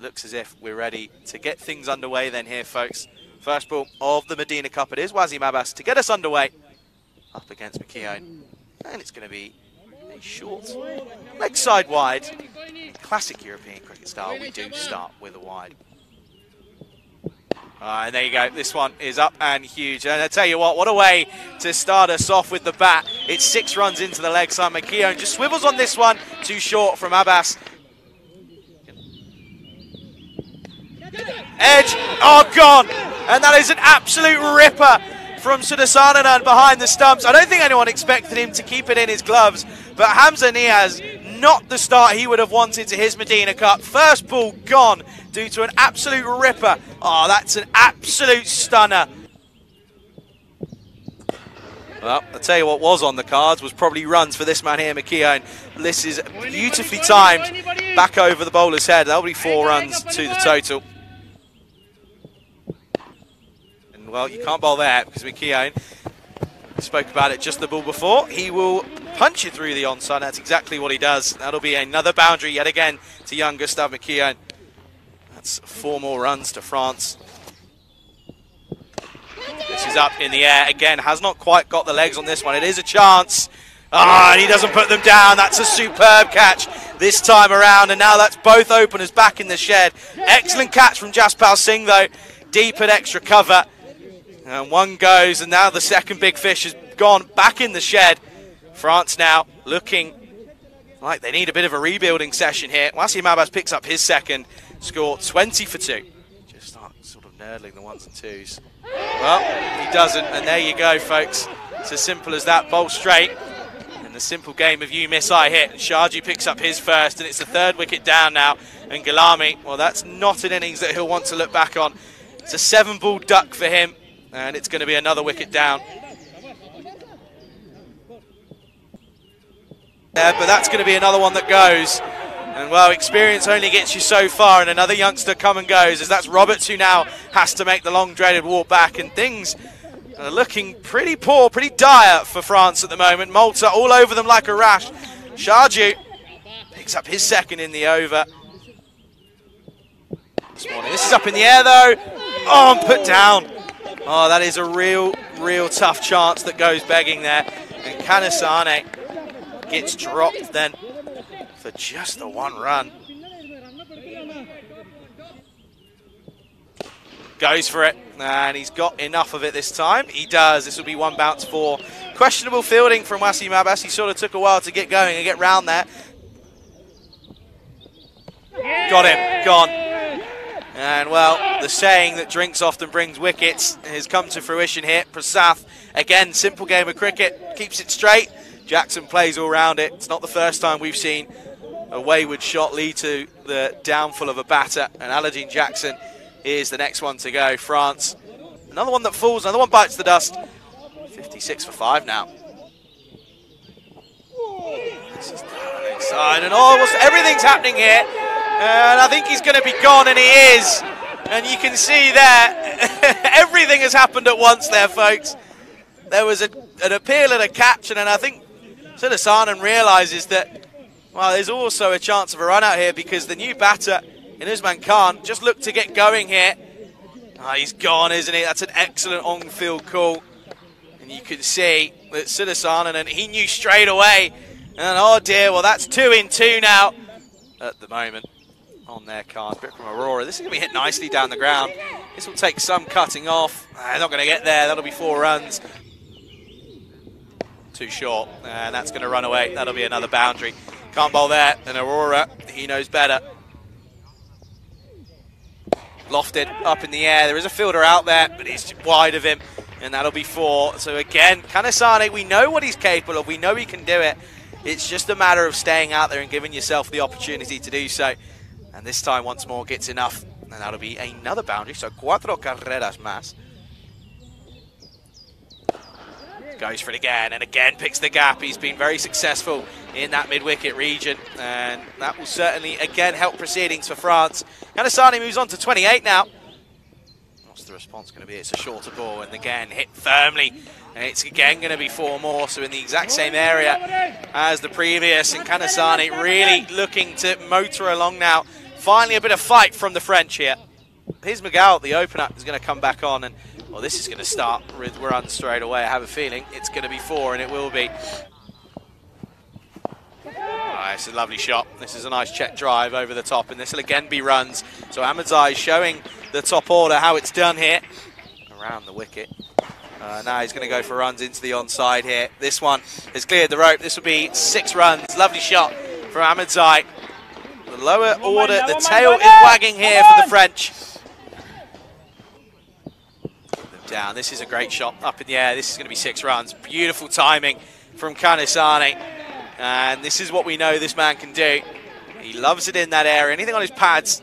looks as if we're ready to get things underway then here, folks. First ball of the Mdina Cup. It is Wazim Abbas to get us underway up against McKeown. And it's going to be a short leg side wide. In classic European cricket style, we do start with a wide. And there you go. This one is up and huge. And I tell you what a way to start us off with the bat. It's 6 runs into the leg side. McKeown just swivels on this one. Too short from Abbas. Edge. Oh, gone. And that is an absolute ripper from Sudarsananan behind the stumps. I don't think anyone expected him to keep it in his gloves. But Hamza Niaz, not the start he would have wanted to his Mdina Cup. First ball gone due to an absolute ripper. Oh, that's an absolute stunner. Well, I'll tell you what was on the cards was probably runs for this man here, McKeown. This is beautifully timed back over the bowler's head. That'll be 4 runs to the total. And well, you can't bowl there because McKeown, we spoke about it just the ball before, he will punch it through the onside. That's exactly what he does. That'll be another boundary yet again to young Gustav McKeown. That's 4 more runs to France. This is up in the air again. Has not quite got the legs on this one. It is a chance. Ah, and he doesn't put them down. That's a superb catch this time around. And now that's both openers back in the shed. Excellent catch from Jaspal Singh, though. Deep at extra cover. And one goes, and now the second big fish has gone back in the shed. France now looking like they need a bit of a rebuilding session here. Wazim Abbas picks up his second. Score 20 for 2. Just start sort of nurdling the 1s and 2s. Well, he doesn't, and there you go, folks. It's as simple as that. Bowl straight. And the simple game of you miss, I hit. And Shaji picks up his first, and it's the 3rd wicket down now. And Gulami, well, that's not an innings that he'll want to look back on. It's a 7-ball duck for him, and it's going to be another wicket down. But that's going to be another one that goes. And well, experience only gets you so far, and another youngster come and goes, as that's Roberts who now has to make the long dreaded walk back, and things are looking pretty poor, pretty dire for France at the moment. Malta all over them like a rash. Sharju picks up his second in the over this morning. This is up in the air though. Oh, and put down. Oh, that is a real tough chance that goes begging there. And Kanisane gets dropped then for just the 1 run. Goes for it, and he's got enough of it this time. He does. This will be 1 bounce for questionable fielding from Wazim Abbas. He sort of took a while to get going and get round there. Got him. Gone. And well, the saying that drinks often brings wickets has come to fruition here. Prasath, again, simple game of cricket, keeps it straight. Jackson plays all round it. It's not the first time we've seen a wayward shot lead to the downfall of a batter, and Aladdin Jackson is the next one to go. France, another one that falls, another one bites the dust. 56 for 5 now. This is down inside, and everything's happening here, and I think he's going to be gone, and he is. And you can see there, everything has happened at once there, folks. There was an appeal and a catch, and then I think Sudarsananan realises that, well, there's also a chance of a run out here because the new batter in Usman Khan just looked to get going here. Oh, he's gone, isn't he? That's an excellent on-field call. And you can see that Sudarsananan, and he knew straight away. And oh dear, well, that's 2 in 2 now at the moment on their card. Bit from Aurora. This is going to be hit nicely down the ground. This will take some cutting off. They're not going to get there. That'll be 4 runs. Too short, and that's going to run away. That'll be another boundary. Can't bowl there, and Aurora, he knows better. Lofted up in the air. There is a fielder out there, but he's wide of him, and that'll be 4. So again, Kanisane, we know what he's capable of. We know he can do it. It's just a matter of staying out there and giving yourself the opportunity to do so. And this time, once more, gets enough, and that'll be another boundary. So 4 carreras más. Goes for it again, and again picks the gap. He's been very successful in that mid-wicket region, and that will certainly, again, help proceedings for France. Kanisane moves on to 28 now. What's the response going to be? It's a shorter ball, and again, hit firmly. And it's again going to be 4 more, so in the exact same area as the previous. And Kanisane really looking to motor along now finally a bit of fight from the French here. Here's Miguel, the opener, is going to come back on, and well, this is going to start with runs straight away. I have a feeling it's going to be 4, and it will be. Oh, it's a lovely shot. This is a nice check drive over the top, and this will again be runs. So Ahmadzai showing the top order how it's done here. Around the wicket. Now he's going to go for runs into the onside here. This one has cleared the rope. This will be 6 runs. Lovely shot from Ahmadzai. The lower order, the tail is wagging here for the French. Down. This is a great shot up in the air. This is going to be 6 runs. Beautiful timing from Kanisani. And this is what we know this man can do. He loves it in that area. Anything on his pads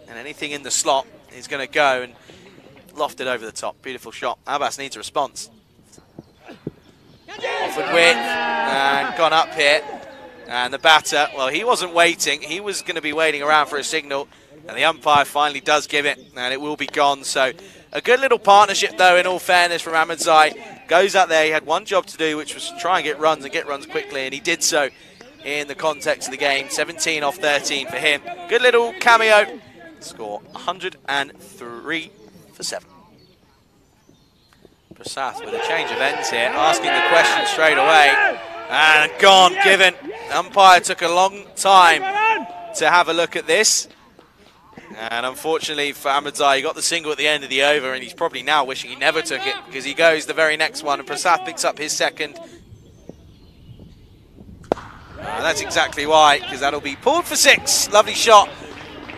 and anything in the slot is going to go and loft it over the top. Beautiful shot. Abbas needs a response. Offered width and gone up here. And the batter, well, he wasn't waiting. He was going to be waiting around for a signal. And the umpire finally does give it. And it will be gone. So a good little partnership, though, in all fairness, from Ahmadzai. Goes out there. He had one job to do, which was to try and get runs quickly. And he did so in the context of the game. 17 off 13 for him. Good little cameo. Score 103 for 7. Prasad with a change of ends here, asking the question straight away. And gone, given. The umpire took a long time to have a look at this. And unfortunately for Ahmadzai, he got the single at the end of the over, and he's probably now wishing he never took it, because he goes the very next one, and Prasad picks up his second. That's exactly why, because that'll be pulled for 6. Lovely shot.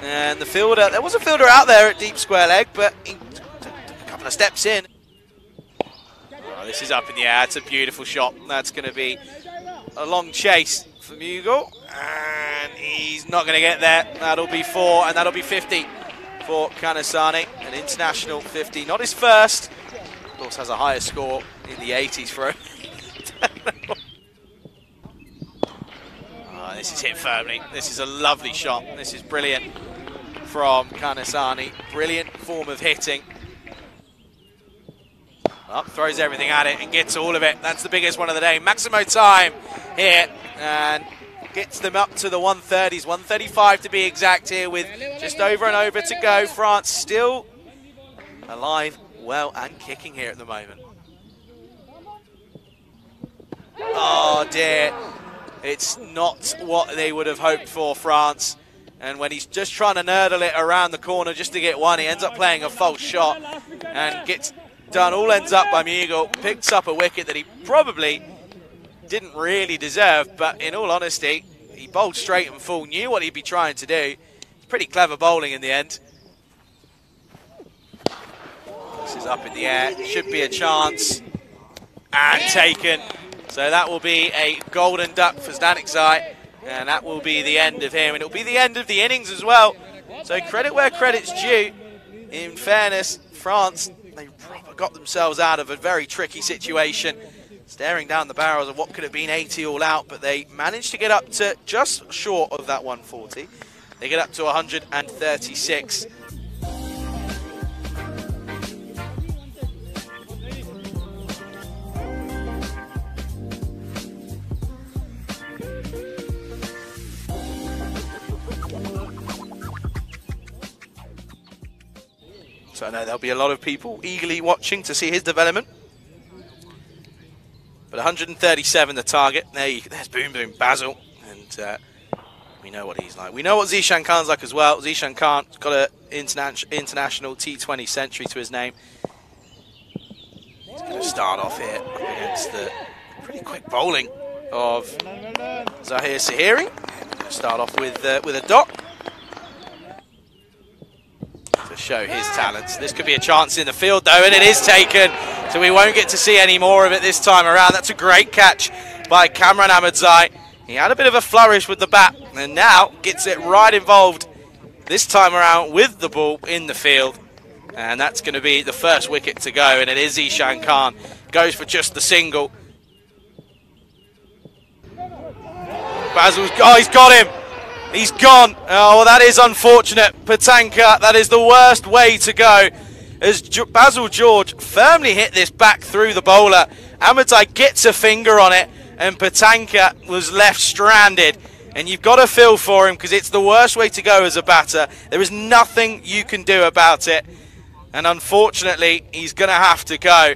And the fielder, there was a fielder out there at deep square leg, but he took a couple of steps in. Oh, this is up in the air. It's a beautiful shot. That's going to be a long chase for Mughal. And he's not going to get there. That'll be 4, and that'll be 50 for Kanisani. An international 50. Not his first. Of course, has a higher score in the 80s for him. Oh, this is hit firmly. This is a lovely shot. This is brilliant from Kanisani. Brilliant form of hitting. Up, throws everything at it and gets all of it. That's the biggest one of the day. Maximo time here, and gets them up to the 130s, 135 to be exact here, with just over and over to go. France still alive, well, and kicking here at the moment. Oh dear, it's not what they would have hoped for, France. And when he's just trying to nurdle it around the corner just to get one, he ends up playing a false shot and gets done. All ends up by Mughal. Picks up a wicket that he probably didn't really deserve, but in all honesty, he bowled straight and full, knew what he'd be trying to do. It's pretty clever bowling in the end. This is up in the air, should be a chance, and taken. So that will be a golden duck for Stanikzai, and that will be the end of him, and it'll be the end of the innings as well. So credit where credit's due. In fairness, France, they got themselves out of a very tricky situation, staring down the barrels of what could have been 80 all out, but they managed to get up to just short of that 140. They get up to 136. So I know there'll be a lot of people eagerly watching to see his development. But 137 the target. There's Boom Boom Basil, and we know what he's like. We know what Zishan Khan's like as well. Zishan Khan's got an international T20 century to his name. He's going to start off here up against the pretty quick bowling of Zahir Sahiri. Going to start off with a dot to show his talents. This could be a chance in the field though, and it is taken, so we won't get to see any more of it this time around. That's a great catch by Kamran Ahmadzai. He had a bit of a flourish with the bat, and now gets it right involved this time around with the ball in the field, and that's going to be the first wicket to go, and it is Zishan Khan. Goes for just the single. Basil's, oh, he's got him. He's gone. Oh, well, that is unfortunate. Patanka, that is the worst way to go. As Basil George firmly hit this back through the bowler. Ahmadzai gets a finger on it, and Patanka was left stranded. And you've got to feel for him because it's the worst way to go as a batter. There is nothing you can do about it. And unfortunately, he's going to have to go.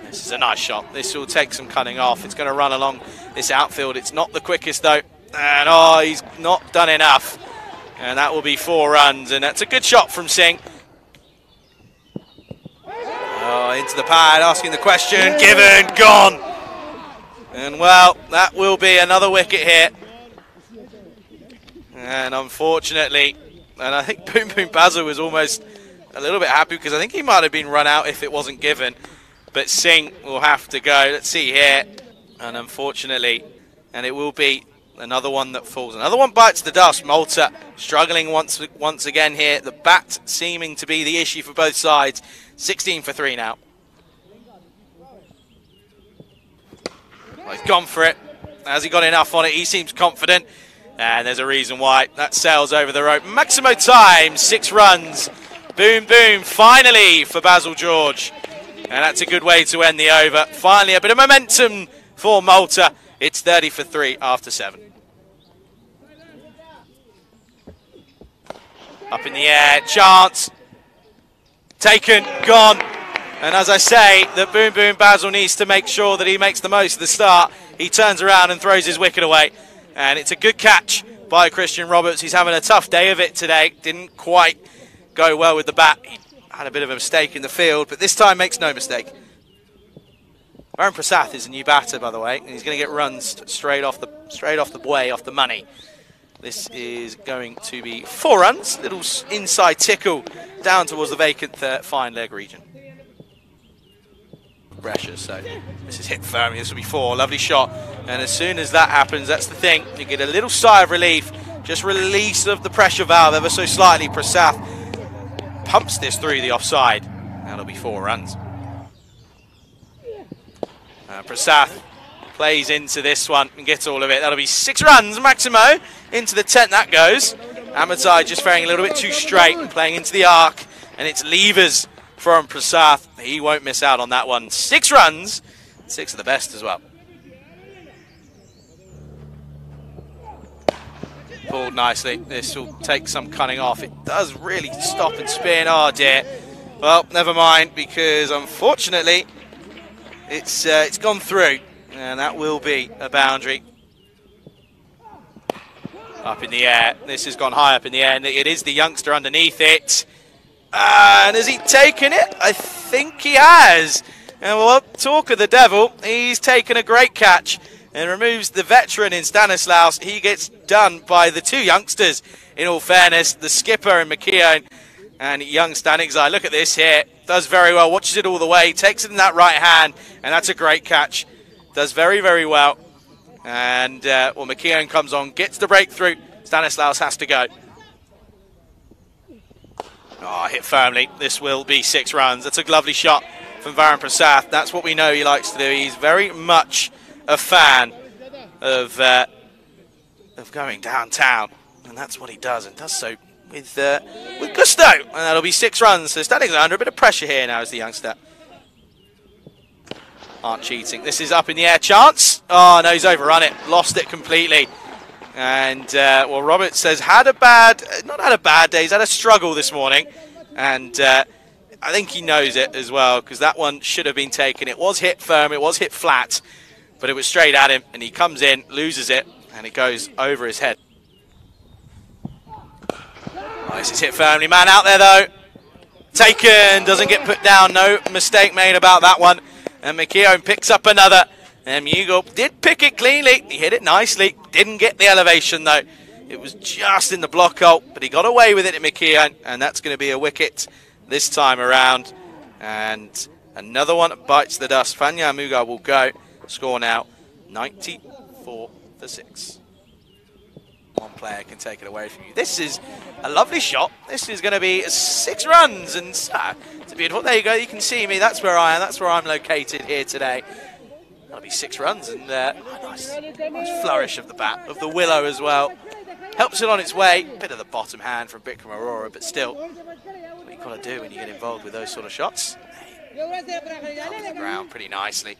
This is a nice shot. This will take some cutting off. It's going to run along this outfield. It's not the quickest though. And oh, he's not done enough. And that will be 4 runs. And that's a good shot from Singh. Oh, into the pad, asking the question. Given, gone. And well, that will be another wicket here. And unfortunately, and I think Boom Boom Basil was almost a little bit happy because I think he might have been run out if it wasn't given. But Singh will have to go. Let's see here. And unfortunately, and it will be another one that falls. Another one bites the dust. Malta struggling once again here. The bat seeming to be the issue for both sides. 16 for 3 now. Well, he's gone for it. Has he got enough on it? He seems confident. And there's a reason why. That sails over the rope. Maximo time, 6 runs. Boom, boom, finally for Basil George. And that's a good way to end the over. Finally, a bit of momentum for Malta. It's 30 for 3 after 7. Up in the air, chance. Taken, gone. And as I say, that Boom Boom Basil needs to make sure that he makes the most of the start. He turns around and throws his wicket away. And it's a good catch by Christian Roberts. He's having a tough day of it today. Didn't quite go well with the bat. He had a bit of a mistake in the field, but this time makes no mistake. Varun Prasath is a new batter, by the way, and he's going to get runs straight off the money. This is going to be 4 runs. Little inside tickle down towards the vacant fine leg region. Pressure, so this is hit firmly. This will be 4. Lovely shot. And as soon as that happens, that's the thing. You get a little sigh of relief. Just release of the pressure valve ever so slightly. Prasath pumps this through the offside. That'll be 4 runs. Prasath plays into this one and gets all of it. That'll be 6 runs. Maximo into the 10th. That goes. Amatai just faring a little bit too straight and playing into the arc. And it's levers from Prasath. He won't miss out on that one. 6 runs. 6 of the best as well. Pulled nicely. This will take some cutting off. It does really stop and spin. Oh dear. Well, never mind, because unfortunately it's gone through, and that will be a boundary. Up in the air. This has gone high up in the air, and it is the youngster underneath it. And has he taken it? I think he has. And well, talk of the devil, he's taken a great catch and removes the veteran in Stanislaus. He gets done by the 2 youngsters, in all fairness, the skipper and McKeown and young Stanigzai. Look at this here. Does very well, watches it all the way, takes it in that right hand, and that's a great catch. Does very, very well. And, well, McKeown comes on, gets the breakthrough. Stanislaus has to go. Oh, hit firmly. This will be 6 runs. That's a lovely shot from Varun Prasath. That's what we know he likes to do. He's very much a fan of going downtown, and that's what he does, and does so with gusto. And that'll be 6 runs. So standing under a bit of pressure here now as the youngster. Aren't cheating. This is up in the air. Chance. Oh no, he's overrun it. Lost it completely. And well, Roberts says not had a bad day. He's had a struggle this morning, and I think he knows it as well, because that one should have been taken. It was hit firm. It was hit flat. But it was straight at him, and he comes in, loses it, and it goes over his head. Oh, this is hit firmly. Man out there, though. Taken. Doesn't get put down. No mistake made about that one. And McKeown picks up another. And Mughal did pick it cleanly. He hit it nicely. Didn't get the elevation, though. It was just in the block hole, but he got away with it at McKeown, and that's going to be a wicket this time around. And another one bites the dust. Fanya Mughal will go. Score now 94 for 6. One player can take it away from you. This is a lovely shot. This is going to be 6 runs, and it's beautiful. There you go. You can see me. That's where I am. That's where I'm located here today. That'll be 6 runs, and nice flourish of the bat, of the willow as well. Helps it on its way. Bit of the bottom hand from Bikram Aurora, but still, what you've got to do when you get involved with those sort of shots. Comes the ground pretty nicely.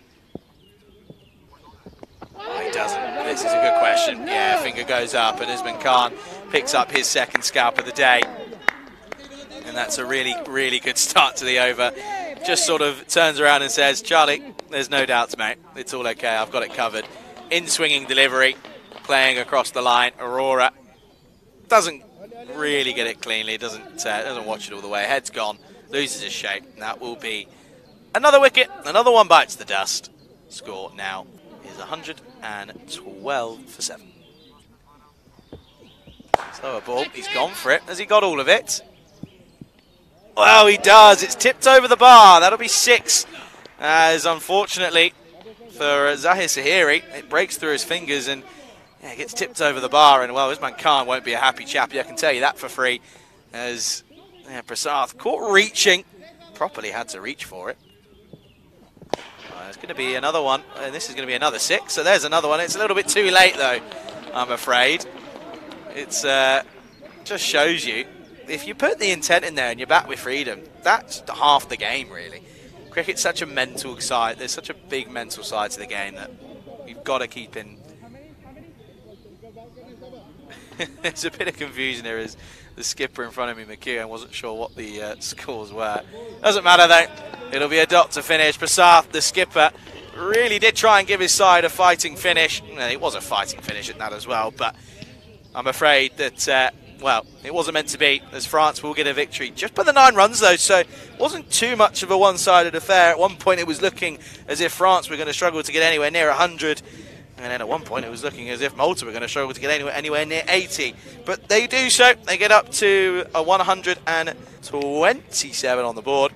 Oh, he doesn't. This is a good question. Yeah, finger goes up, and Usman Khan picks up his second scalp of the day. And that's a really, really good start to the over. Just sort of turns around and says, Charlie, there's no doubts, mate. It's all okay. I've got it covered. In swinging delivery, playing across the line. Aurora doesn't really get it cleanly. Doesn't watch it all the way. Head's gone. Loses his shape. And that will be another wicket. Another one bites the dust. Score now is 112 for 7. Slower ball. He's gone for it. Has he got all of it? Well, he does. It's tipped over the bar. That'll be 6. As unfortunately for Zahir Sahiri, it breaks through his fingers and it gets tipped over the bar. And well, Usman Khan won't be a happy chappy, I can tell you that for free. As Prasath caught reaching, properly had to reach for it. There's going to be another one, and this is going to be another 6. So there's another one. It's a little bit too late though, I'm afraid. It's just shows you, if you put the intent in there and you're back with freedom, that's half the game, really. Cricket's such a mental side. There's such a big mental side to the game that you've got to keep in. There's a bit of confusion here as the skipper in front of me, McKeown, wasn't sure what the scores were. Doesn't matter, though. It'll be a dot to finish. Prasath, the skipper, really did try and give his side a fighting finish. It was a fighting finish at that as well, but I'm afraid that... well, it wasn't meant to be, as France will get a victory. Just by the 9 runs, though, so it wasn't too much of a one-sided affair. At one point, it was looking as if France were going to struggle to get anywhere near 100. And then at one point, it was looking as if Malta were going to struggle to get anywhere near 80. But they do so. They get up to a 127 on the board.